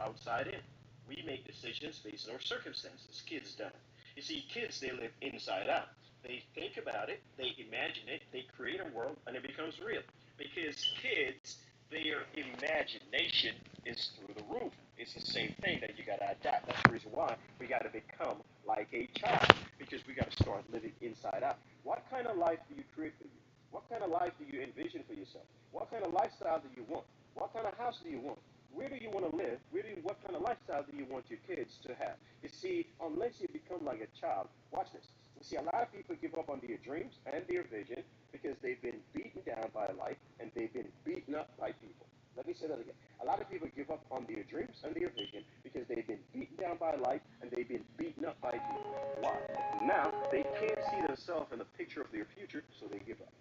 outside in. We make decisions based on our circumstances. Kids don't. You see, kids, they live inside out. They think about it, they imagine it, they create a world, and it becomes real. Because kids, their imagination is through the roof. It's the same thing that you got to adapt. That's the reason why we got to become like a child, because we got to start living inside out. What kind of life do you create for you? What kind of life do you envision for yourself? What kind of lifestyle do you want? What kind of house do you want? Where do you want to live? What kind of lifestyle do you want your kids to have? You see, unless you become like a child, watch this. You see, a lot of people give up on their dreams and their vision because they've been beaten down by life and they've been beaten up by people. Let me say that again. A lot of people give up on their dreams and their vision because they've been beaten down by life and they've been beaten up by people. Why? Now they can't see themselves in the picture of their future, so they give up.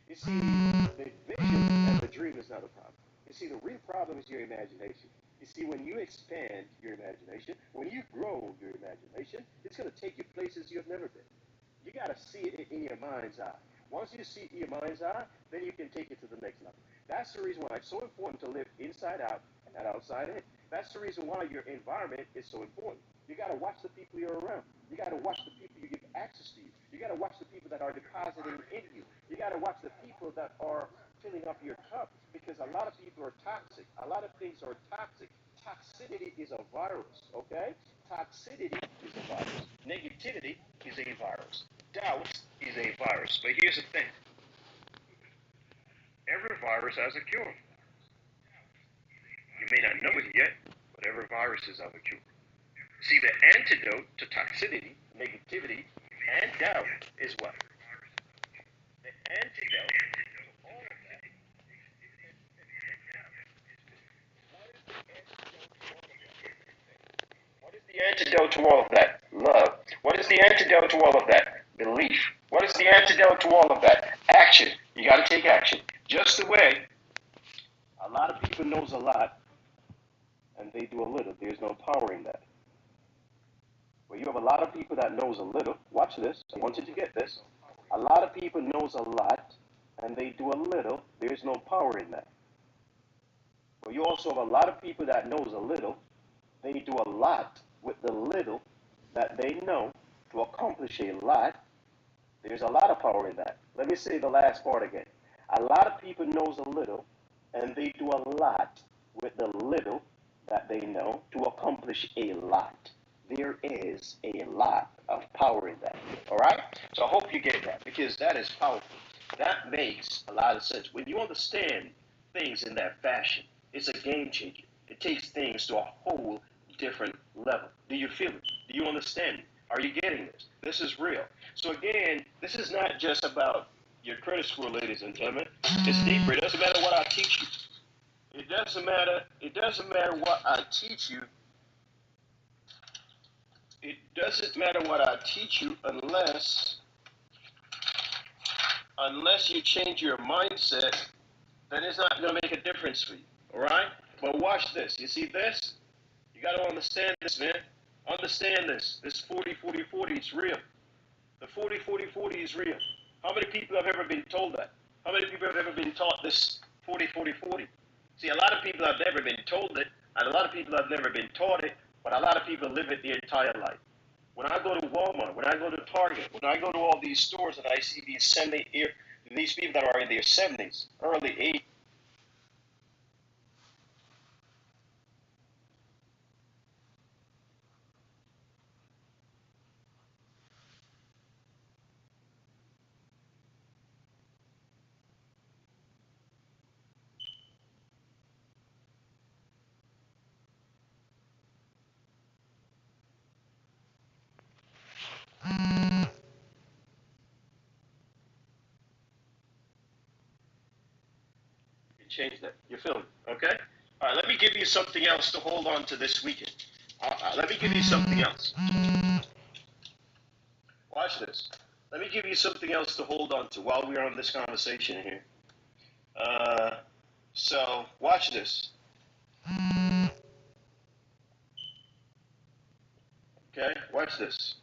You see, the vision and the dream is not a problem. You see, the real problem is your imagination. You see, when you expand your imagination, when you grow your imagination, it's going to take you places you have never been. You got to see it in your mind's eye. Once you see it in your mind's eye, then you can take it to the next level. That's the reason why it's so important to live inside out and not outside in. That's the reason why your environment is so important. You got to watch the people you're around. You got to watch the people you give access to you. You got to watch the people that are depositing in you. You got to watch the people that are filling up your cup, because a lot of people are toxic. A lot of things are toxic. Toxicity is a virus, okay? Toxicity is a virus. Negativity is a virus. Doubt is a virus. But here's the thing. Every virus has a cure. You may not know it yet, but every virus is have a cure. See, the antidote to toxicity, negativity, and doubt is what? The antidote to all of that. What is the antidote to all of that? Love. What is the antidote to all of that? Belief. What is the antidote to all of that? Action. You got to take action. Just the way a lot of people knows a lot and they do a little. There's no power in that. Where you have a lot of people that knows a little. Watch this. I want you to get this. A lot of people knows a lot and they do a little. There's no power in that. But you also have a lot of people that knows a little. They do a lot with the little that they know to accomplish a lot. There's a lot of power in that. Let me say the last part again. A lot of people knows a little and they do a lot with the little that they know to accomplish a lot. There is a lot of power in that. All right? So I hope you get that, because that is powerful. That makes a lot of sense. When you understand things in that fashion, it's a game changer. It takes things to a whole different level. Do you feel it? Do you understand it? Are you getting this? This is real. So again, this is not just about your credit score, ladies and gentlemen. It's deeper. It doesn't matter what I teach you. It doesn't matter. It doesn't matter what I teach you. It doesn't matter what I teach you unless you change your mindset, then it's not going to make a difference for you. All right? But watch this. You see this? You got to understand this, man. Understand this. This 40-40-40 is real. The 40-40-40 is real. How many people have ever been told that? How many people have ever been taught this 40-40-40? See, a lot of people have never been told it, and a lot of people have never been taught it, but a lot of people live it their entire life. When I go to Walmart, when I go to Target, when I go to all these stores and I see these people that are in their 70s, early 80s, you change that. You feel me? Okay? All right, let me give you something else to hold on to this weekend. Let me give you something else. Watch this. Let me give you something else to hold on to while we're on this conversation here. Uh, so, watch this. Okay? Watch this.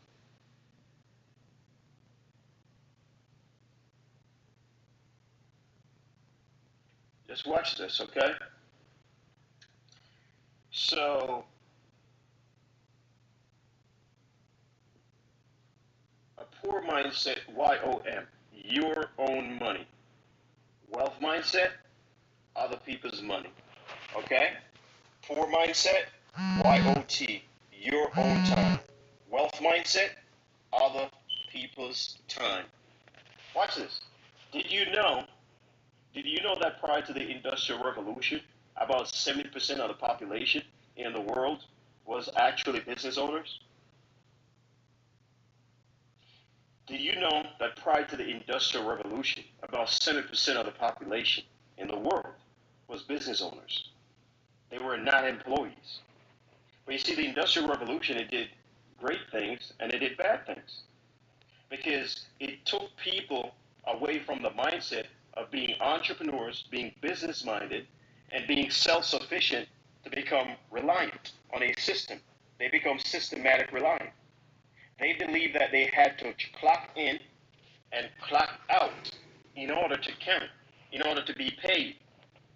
Just watch this, okay? So a poor mindset, YOM, your own money. Wealth mindset, other people's money. Okay? Poor mindset, YOT, your own time. Wealth mindset, other people's time. Watch this. Did you know? Did you know that prior to the Industrial Revolution, about 70% of the population in the world was actually business owners? Did you know that prior to the Industrial Revolution, about 70% of the population in the world was business owners? They were not employees. But you see, the Industrial Revolution, it did great things and it did bad things because it took people away from the mindset of being entrepreneurs, being business minded, and being self sufficient to become reliant on a system. They become systematic reliant. They believe that they had to clock in and clock out in order to count, in order to be paid.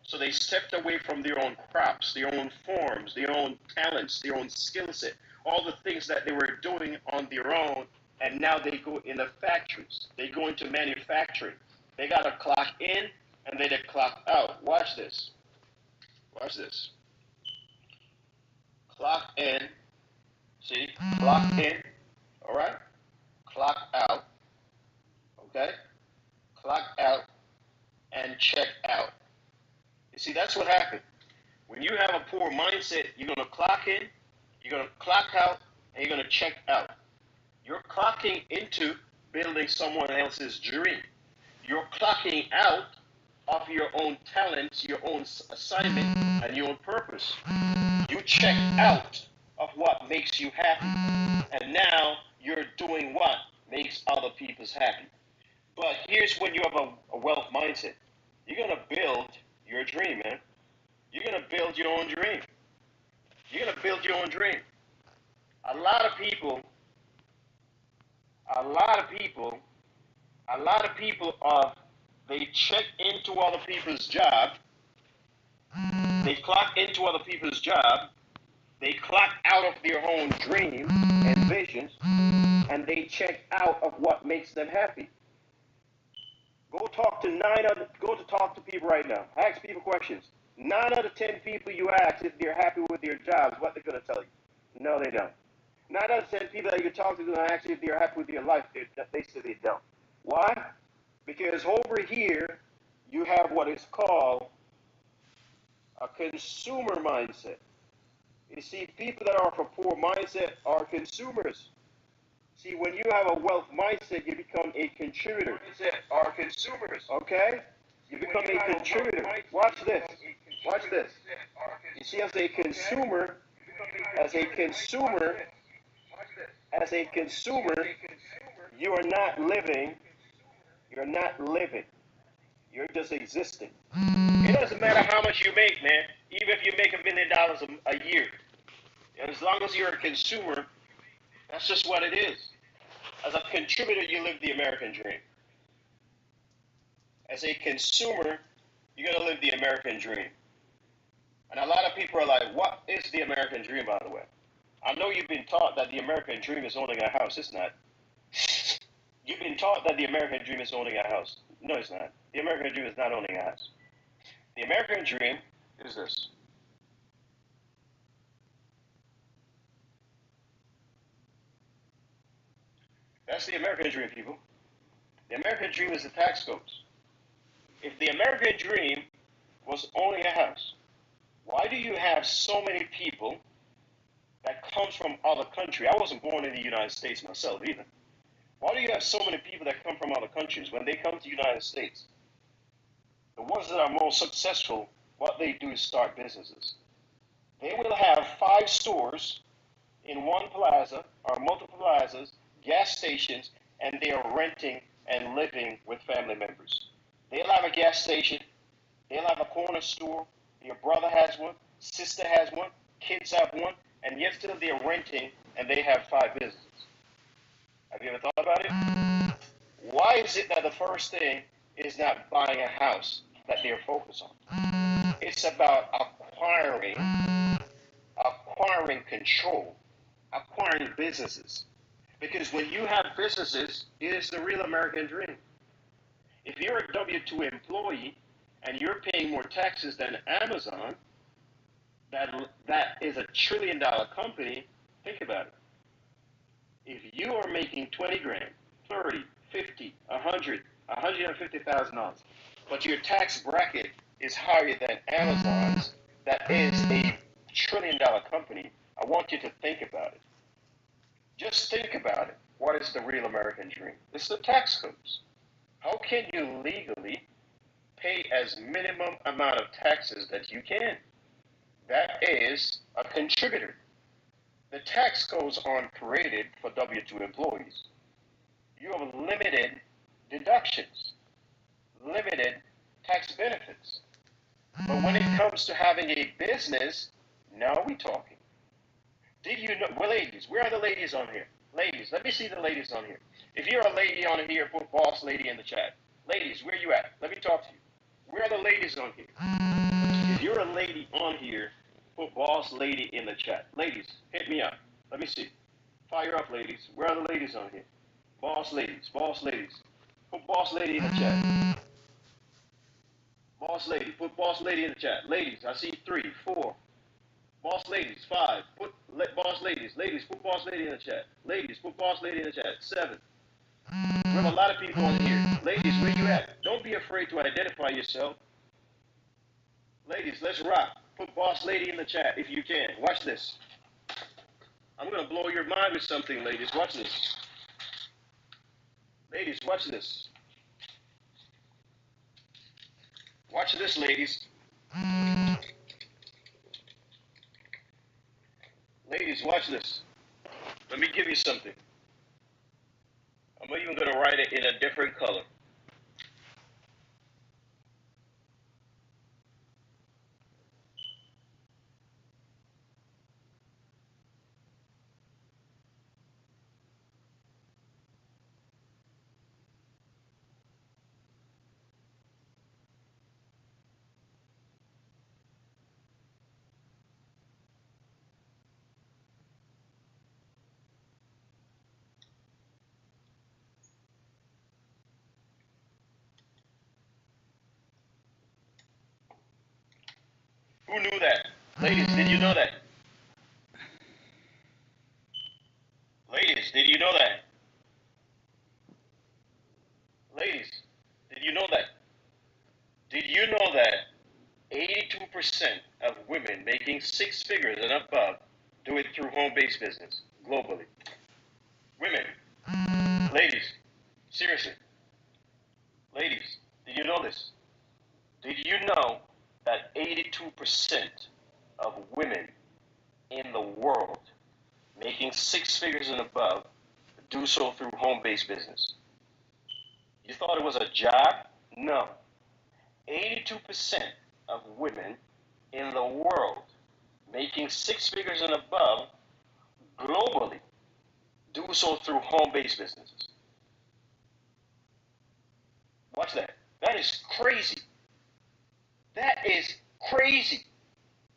So they stepped away from their own crops, their own farms, their own talents, their own skill set, all the things that they were doing on their own, and now they go in the factories. They go into manufacturing. They got to clock in and they got to clock out. Watch this. Watch this. Clock in. See? Clock in. All right? Clock out. Okay? Clock out and check out. You see, that's what happened. When you have a poor mindset, you're going to clock in, you're going to clock out, and you're going to check out. You're clocking into building someone else's dream. You're clocking out of your own talents, your own assignment, and your own purpose. You check out of what makes you happy. And now you're doing what makes other people happy. But here's when you have a wealth mindset. You're going to build your dream, man. You're going to build your own dream. You're going to build your own dream. A lot of people, a lot of people, a lot of people they check into other people's job. They clock into other people's job. They clock out of their own dreams and visions, and they check out of what makes them happy. Go talk to people right now. Ask people questions. 9 out of 10 people you ask if they're happy with their jobs, what they're gonna tell you? No, they don't. 9 out of 10 people that you talk to and ask if they're happy with their life, they say they don't. Why? Because over here you have what is called a consumer mindset. You see, people that are of a poor mindset are consumers. See, when you have a wealth mindset, you become a contributor. Are consumers. Okay? You become a contributor. Watch this. Watch this. You see, as a consumer, as a consumer, you are not living. You're not living. You're just existing. It doesn't matter how much you make, man. Even if you make $1 million a year, as long as you're a consumer, that's just what it is. As a contributor, you live the American dream. As a consumer, you're going to live the American dream. And a lot of people are like, what is the American dream, by the way? I know you've been taught that the American dream is owning a house. It's not. You've been taught that the American dream is owning a house. No, it's not. The American dream is not owning a house. The American dream is this. That's the American dream, people. The American dream is the tax codes. If the American dream was owning a house, why do you have so many people that comes from other countries? I wasn't born in the United States myself either. Why do you have so many people that come from other countries? When they come to the United States, the ones that are most successful, what they do is start businesses. They will have 5 stores in one plaza or multiple plazas, gas stations, and they are renting and living with family members. They'll have a gas station, they'll have a corner store, your brother has one, sister has one, kids have one, and yet still they're renting and they have 5 businesses. Have you ever thought about it? Why is it that the first thing is not buying a house that they're focused on? It's about acquiring control, acquiring businesses. Because when you have businesses, it is the real American dream. If you're a W-2 employee and you're paying more taxes than Amazon, that is a trillion-dollar company. Think about it. If you are making 20 grand, 30, 50, 100, $150,000, but your tax bracket is higher than Amazon's, that is a trillion-dollar company, I want you to think about it. Just think about it. What is the real American dream? It's the tax codes. How can you legally pay as minimum amount of taxes that you can? That is a contributor. The tax codes aren't created for W-2 employees. You have limited deductions, limited tax benefits. But when it comes to having a business, now we're talking. Did you know, well, ladies, where are the ladies on here? Ladies, let me see the ladies on here. If you're a lady on here, put boss lady in the chat. Ladies, where you at? Let me talk to you. Where are the ladies on here? If you're a lady on here, put boss lady in the chat. Ladies, hit me up. Let me see. Fire up, ladies. Where are the ladies on here? Boss ladies, boss ladies. Put boss lady in the chat. Boss lady, put boss lady in the chat. Ladies, I see 3, 4. Boss ladies, 5. Put boss ladies. Ladies, put boss lady in the chat. Ladies, put boss lady in the chat. 7. We have a lot of people on here. Ladies, where you at? Don't be afraid to identify yourself. Ladies, let's rock. Put boss lady in the chat if you can. Watch this. I'm going to blow your mind with something, ladies. Watch this. Ladies, watch this. Watch this, ladies. Ladies, watch this. Let me give you something. I'm even going to write it in a different color. Who knew that? Ladies, did you know that? Ladies, did you know that? Ladies, did you know that? Did you know that 82% of women making 6 figures and above do it through home-based business globally? Women, ladies, seriously, ladies, did you know this? Did you know that 82% of women in the world making 6 figures and above do so through home-based business? You thought it was a job? No. 82% of women in the world making 6 figures and above globally do so through home-based businesses. Watch that. That is crazy. That is crazy.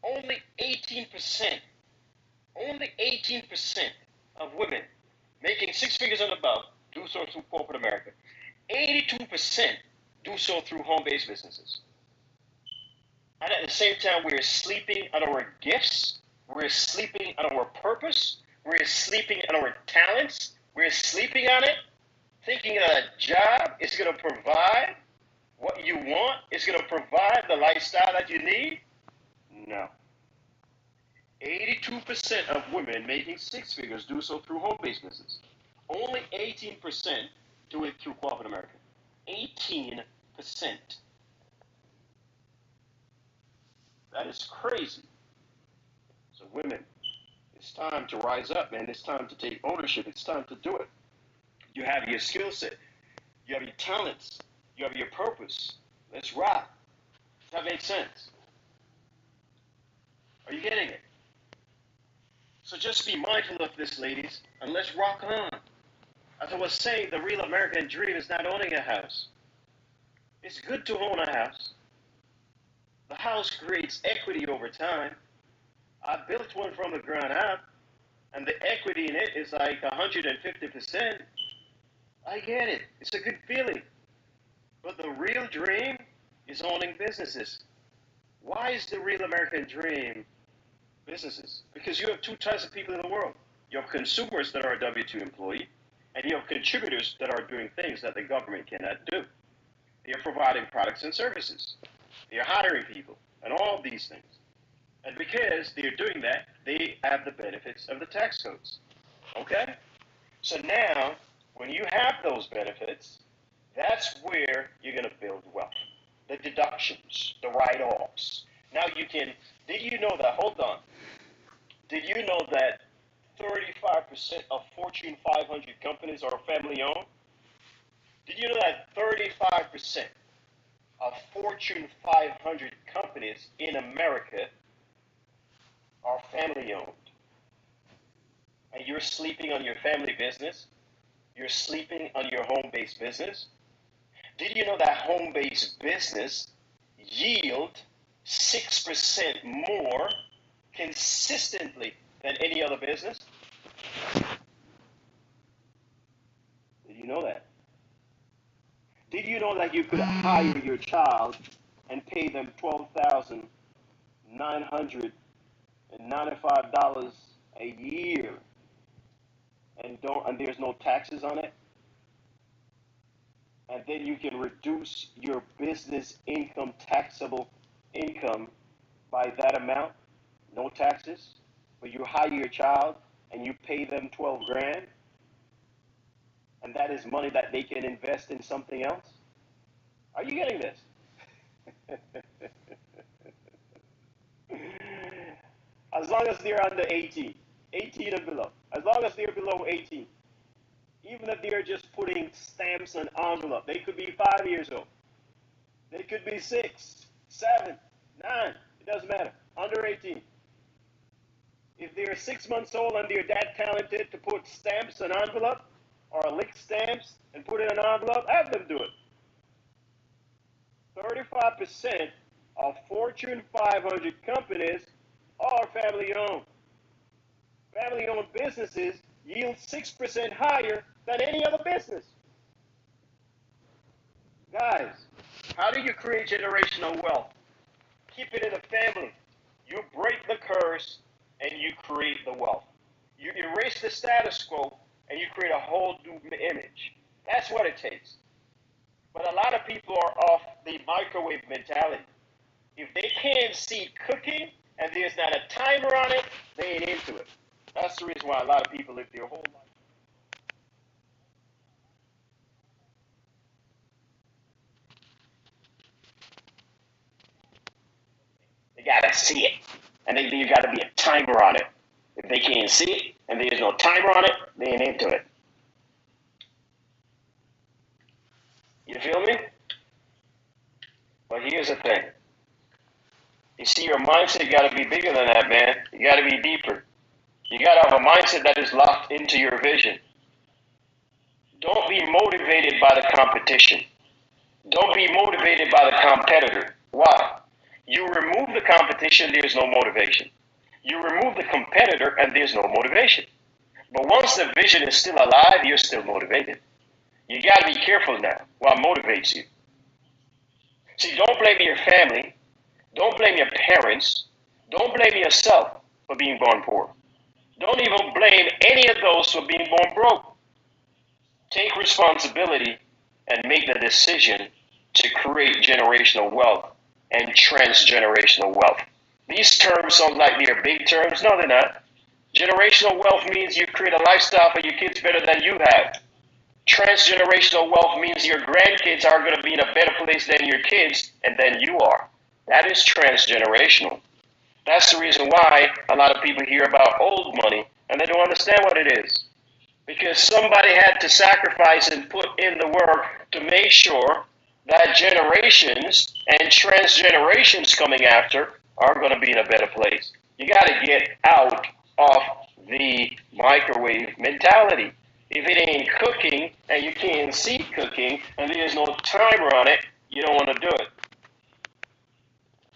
Only 18%, only 18% of women making 6 figures and above do so through corporate America. 82% do so through home-based businesses. And at the same time, we're sleeping on our gifts. We're sleeping on our purpose. We're sleeping on our talents. We're sleeping on it, thinking that a job is going to provide what you want. It's going to provide the lifestyle that you need. No. 82% of women making 6 figures do so through home-based business. Only 18% do it through corporate America. 18%. That is crazy. So women, it's time to rise up, man. It's time to take ownership. It's time to do it. You have your skill set. You have your talents. You have your purpose. Let's rock. Does that make sense? Are you getting it? So just be mindful of this, ladies, and let's rock on. As I was saying, the real American dream is not owning a house. It's good to own a house. The house creates equity over time. I built one from the ground up, and the equity in it is like 150%. I get it. It's a good feeling. But the real dream is owning businesses. Why is the real American dream businesses? Because you have two types of people in the world. You have consumers that are a W-2 employee, and you have contributors that are doing things that the government cannot do. They're providing products and services. They're hiring people, and all of these things. And because they're doing that, they have the benefits of the tax codes. Okay? So now, when you have those benefits, that's where you're going to build wealth. The deductions, the write-offs. Now you can, did you know that, hold on, did you know that 35% of Fortune 500 companies are family owned? Did you know that 35% of Fortune 500 companies in America are family owned? And you're sleeping on your family business? You're sleeping on your home-based business? Did you know that home-based business yield 6% more consistently than any other business? Did you know that? Did you know that you could hire your child and pay them $12,995 a year and there's no taxes on it? And then you can reduce your business income, taxable income, by that amount, no taxes, but you hire your child and you pay them 12 grand, and that is money that they can invest in something else. Are you getting this? As long as they're under 18, 18 and below, as long as they're below 18, even if they're just putting stamps on envelope, they could be 5 years old, they could be 6, 7, 9, it doesn't matter, under 18. If they're 6 months old and they're that talented to put stamps on envelope or lick stamps and put it in an envelope, have them do it. 35% of Fortune 500 companies are family owned. Family owned businesses yield 6% higher than any other business. Guys, how do you create generational wealth? Keep it in the family. You break the curse and you create the wealth. You erase the status quo and you create a whole new image. That's what it takes. But a lot of people are off the microwave mentality. If they can't see cooking and there's not a timer on it, they ain't into it. That's the reason why a lot of people live their whole life. They gotta see it. And you gotta be a timer on it. If they can't see it and there's no timer on it, they ain't into it. You feel me? But here's the thing. You see, your mindset got to be bigger than that, man. You got to be deeper. You got to have a mindset that is locked into your vision. Don't be motivated by the competition. Don't be motivated by the competitor. Why? You remove the competition, there's no motivation. You remove the competitor, and there's no motivation. But once the vision is still alive, you're still motivated. You got to be careful now what motivates you. See, don't blame your family. Don't blame your parents. Don't blame yourself for being born poor. Don't even blame any of those for being born broke. Take responsibility and make the decision to create generational wealth and transgenerational wealth. These terms sound like they're big terms. No, they're not. Generational wealth means you create a lifestyle for your kids better than you have. Transgenerational wealth means your grandkids are going to be in a better place than your kids and than you are. That is transgenerational. That's the reason why a lot of people hear about old money and they don't understand what it is. Because somebody had to sacrifice and put in the work to make sure that generations and transgenerations coming after are going to be in a better place. You got to get out of the microwave mentality. If it ain't cooking and you can't see cooking and there's no timer on it, you don't want to do it.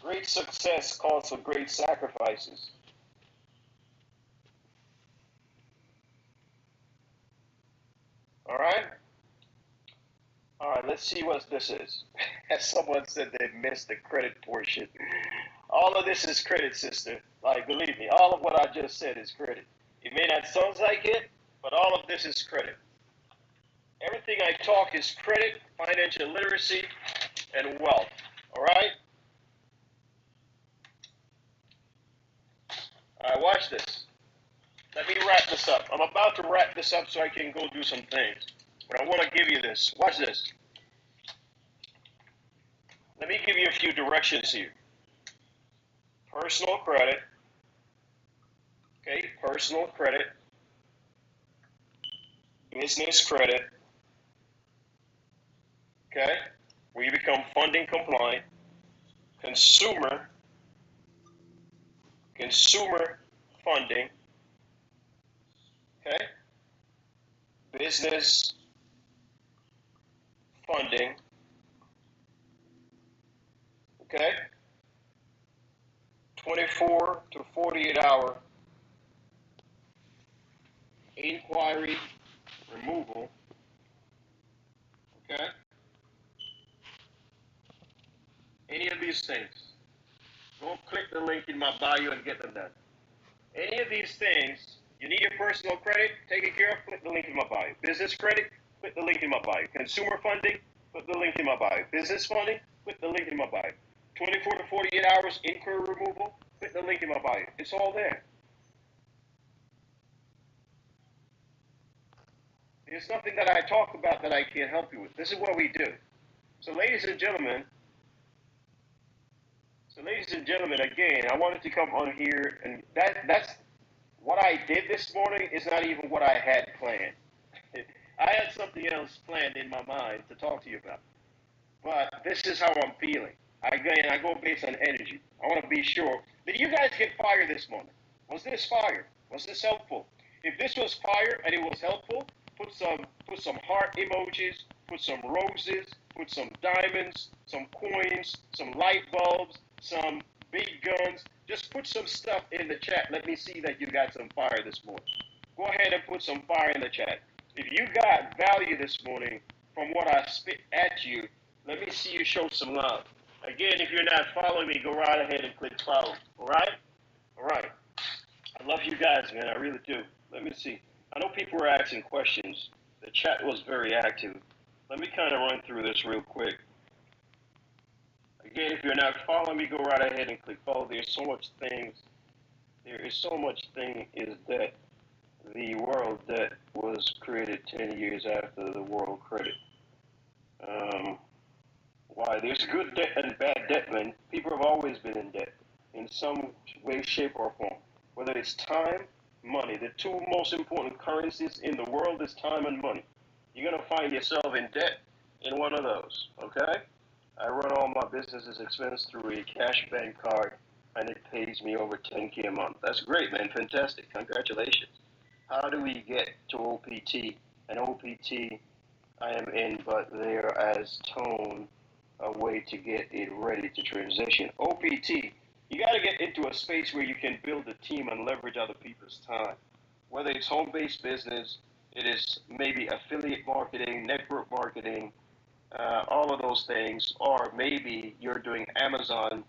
Great success calls for great sacrifices. let's see what this is. As someone said, they missed the credit portion. All of this is credit, sister. Like, believe me, all of what I just said is credit. It may not sound like it, but all of this is credit. Everything I talk is credit, financial literacy, and wealth. All right? All right, watch this. Let me wrap this up. I'm about to wrap this up so I can go do some things. But I want to give you this. Watch this. Let me give you a few directions here. Personal credit. Okay, personal credit. Business credit. Okay, where you become funding compliant. Consumer funding. Okay, business funding. Okay, 24 to 48 hour inquiry removal. Okay, any of these things. Don't click the link in my bio and get them done. Any of these things, you need your personal credit taken care of, click the link in my bio. Business credit, click the link in my bio. Consumer funding, click the link in my bio. Business funding, click the link in my bio. 24 to 48 hours inquiry removal, click the link in my bio. It's all there. There's nothing that I talk about that I can't help you with. This is what we do. So ladies and gentlemen, again, I wanted to come on here, and that's what I did this morning is not even what I had planned. I had something else planned in my mind to talk to you about. But this is how I'm feeling. Again, I go based on energy. I want to be sure. Did you guys get fire this morning? Was this fire? Was this helpful? If this was fire and it was helpful, put some heart emojis, put some roses, put some diamonds, some coins, some light bulbs, some big guns. Just put some stuff in the chat. Let me see that you got some fire this morning. Go ahead and put some fire in the chat. If you got value this morning from what I spit at you, let me see you show some love. Again, if you're not following me, go right ahead and click follow. All right? All right. I love you guys, man. I really do. Let me see. I know people were asking questions. The chat was very active. Let me kind of run through this real quick. Again, if you're not following me, go right ahead and click follow. There's so much things. There is so much thing is that the world that was created 10 years after the world credit. Why? There's good debt and bad debt, man. People have always been in debt in some way, shape, or form. Whether it's time, money. The two most important currencies in the world is time and money. You're going to find yourself in debt in one of those, okay? I run all my business's expense through a cash bank card, and it pays me over 10K a month. That's great, man. Fantastic. Congratulations. How do we get to OPT? And OPT, I am in, but there as tone, a way to get it ready to transition. OPT, you got to get into a space where you can build a team and leverage other people's time. Whether it's home-based business, it is maybe affiliate marketing, network marketing, all of those things, or maybe you're doing Amazon,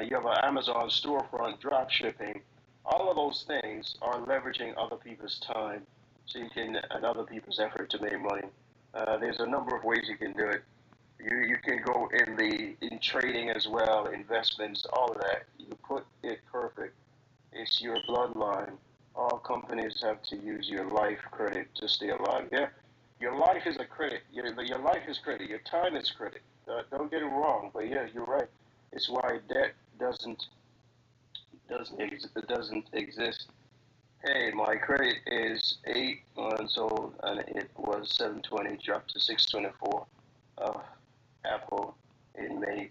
you have an Amazon storefront, drop shipping. All of those things are leveraging other people's time so you can, and other people's effort to make money. There's a number of ways you can do it. You can go in trading as well, investments, all of that. You put it perfect. It's your bloodline. All companies have to use your life credit to stay alive. Yeah, your life is a credit. Your life is credit. Your time is credit. Don't get it wrong. But yeah, you're right. It's why debt doesn't exist. Hey, my credit is 8 months old and it was 720, dropped to 624. Apple, it may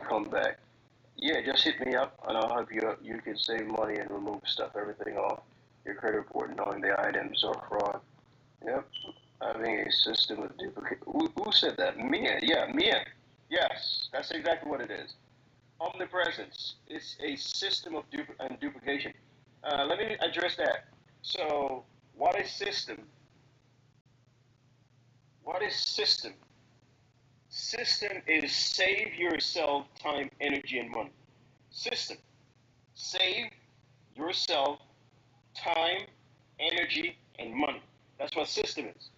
come back. Yeah, just hit me up and I'll help you up. You can save money and remove stuff, everything off your credit report, knowing the items are fraud. Yep. Having a system of duplicate. Who said that? Mia. Yeah, Mia. Yes, that's exactly what it is. Omnipresence. It's a system of duplication. Let me address that. So, what is system? What is system? System is save yourself time, energy, and money. System. Save yourself time, energy, and money. That's what system is.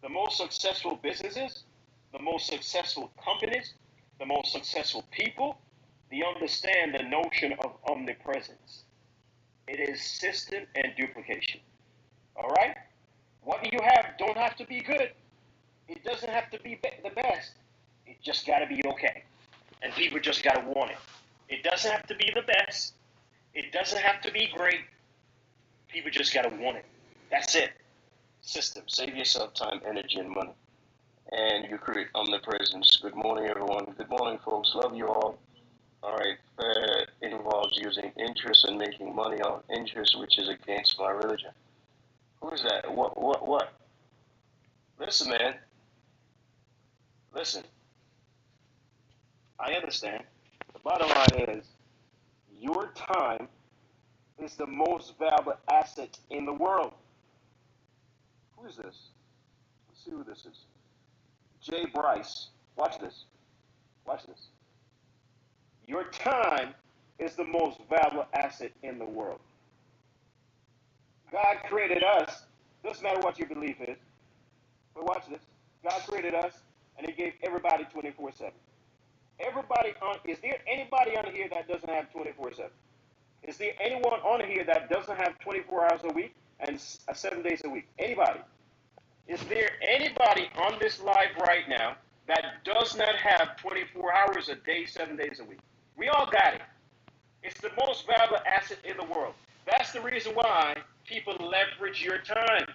The most successful businesses, the most successful companies, the most successful people, they understand the notion of omnipresence. It is system and duplication. All right? What you have don't have to be good. It doesn't have to be the best. It just got to be okay. And people just got to want it. It doesn't have to be the best. It doesn't have to be great. People just got to want it. That's it. System. Save yourself time, energy, and money. And you create omnipresence. Good morning, everyone. Good morning, folks. Love you all. All right. Involves using interest and making money on interest, which is against my religion. Who is that? What? Listen, man. Listen. I understand. The bottom line is your time is the most valuable asset in the world. Who is this? Let's see who this is. Jay Bryce. Watch this. Watch this. Your time is the most valuable asset in the world. God created us. Doesn't matter what your belief is. But watch this. God created us, and He gave everybody 24/7. Everybody on. Is there anybody on here that doesn't have 24/7? Is there anyone on here that doesn't have 24 hours a week and 7 days a week? Anybody? Is there anybody on this live right now that does not have 24 hours a day, 7 days a week? We all got it. It's the most valuable asset in the world. That's the reason why people leverage your time.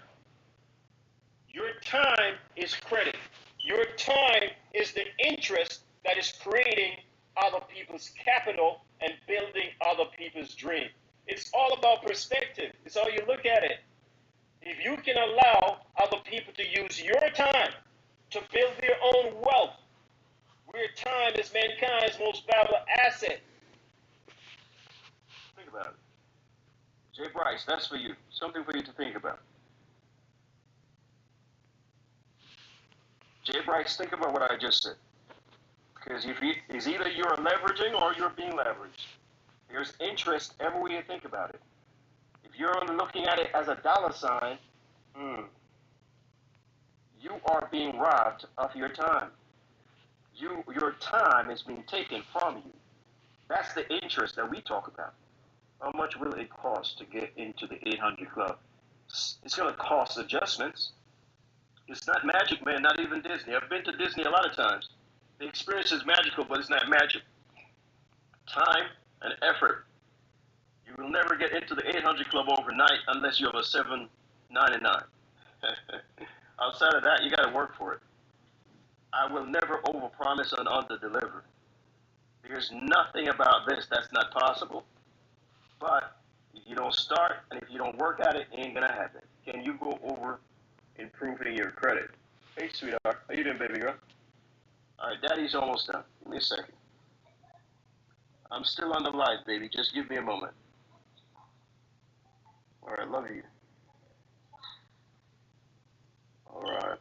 Your time is credit. Your time is the interest that is creating other people's capital and building other people's dream. It's all about perspective. It's how you look at it. If you can allow other people to use your time to build their own wealth, where time is mankind's most valuable asset. Think about it. Jay Bryce, that's for you. Something for you to think about. Jay Bryce, think about what I just said. Because it's either you're leveraging or you're being leveraged. There's interest every way you think about it. If you're only looking at it as a dollar sign, you are being robbed of your time. Your time is being taken from you. That's the interest that we talk about. How much will it cost to get into the 800 Club? It's going to cost adjustments. It's not magic, man, not even Disney. I've been to Disney a lot of times. The experience is magical, but it's not magic. Time and effort. You will never get into the 800 Club overnight unless you have a 799. Outside of that, you got to work for it. I will never overpromise and underdeliver. There's nothing about this that's not possible. But if you don't start and if you don't work at it, it ain't gonna happen. Can you go over improving your credit? Hey, sweetheart, how you doing, baby girl? All right, Daddy's almost done. Give me a second. I'm still on the live, baby. Just give me a moment. All right, love you. All right.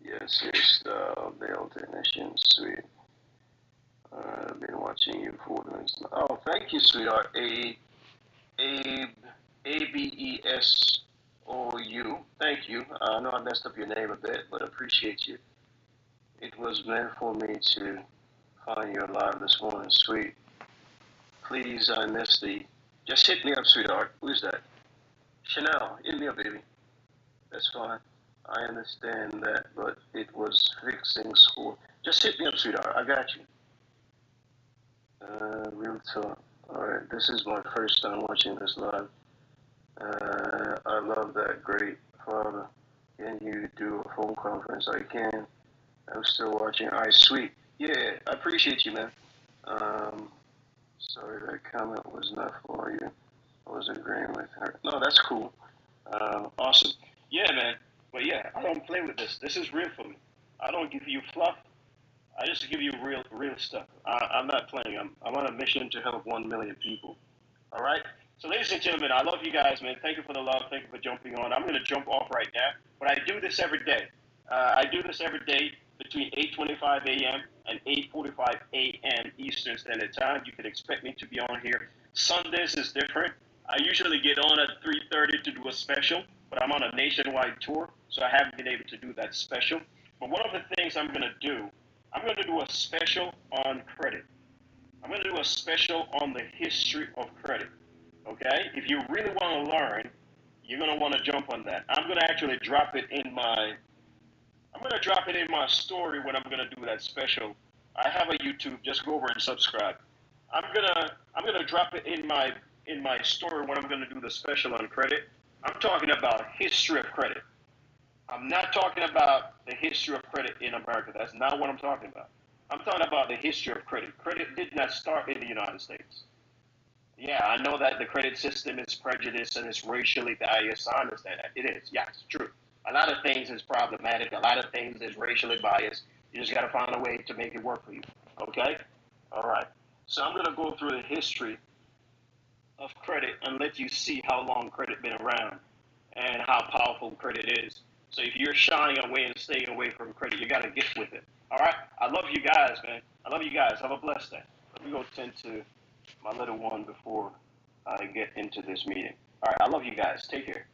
Yes, male technician, sweet. I've been watching you for minutes. Oh, thank you, sweetheart. ABESOU. Thank you. I know I messed up your name a bit, but appreciate you. It was meant for me to find you alive this morning, sweet. Please, I missed the. Just hit me up, sweetheart. Who's that? Chanel. Hit me up, baby. That's fine. I understand that, but it was fixing school. Just hit me up, sweetheart. I got you. Real talk. Alright, this is my first time watching this live. I love that. Great, Father. Can you do a phone conference? I can. I'm still watching. Alright, sweet. Yeah, I appreciate you, man. Sorry, that comment was not for you. I was agreeing with her. No, that's cool. Awesome. Yeah, man. But yeah, I don't play with this. This is real for me. I don't give you fluff. I just give you real stuff. I'm not playing. I'm on a mission to help 1 million people. All right. So, ladies and gentlemen, I love you guys, man. Thank you for the love. Thank you for jumping on. I'm going to jump off right now, but I do this every day. I do this every day. between 8:25 a.m. and 8:45 a.m. Eastern Standard Time. You can expect me to be on here. Sundays is different. I usually get on at 3:30 to do a special, but I'm on a nationwide tour, so I haven't been able to do that special. But one of the things I'm going to do a special on credit. I'm going to do a special on the history of credit. Okay? If you really want to learn, you're going to want to jump on that. I'm going to actually drop it in my story when I'm gonna do that special. I have a YouTube. Just go over and subscribe. I'm gonna drop it in my story when I'm gonna do the special on credit. I'm talking about history of credit. I'm not talking about the history of credit in America. That's not what I'm talking about. I'm talking about the history of credit. Credit did not start in the United States. Yeah, I know that the credit system is prejudiced and it's racially biased. I understand that. It is. Yeah, it's true. A lot of things is problematic. A lot of things is racially biased. You just got to find a way to make it work for you. Okay? All right. So I'm going to go through the history of credit and let you see how long credit been around and how powerful credit is. So if you're shying away and staying away from credit, you got to get with it. All right? I love you guys, man. I love you guys. Have a blessed day. Let me go tend to my little one before I get into this meeting. All right, I love you guys. Take care.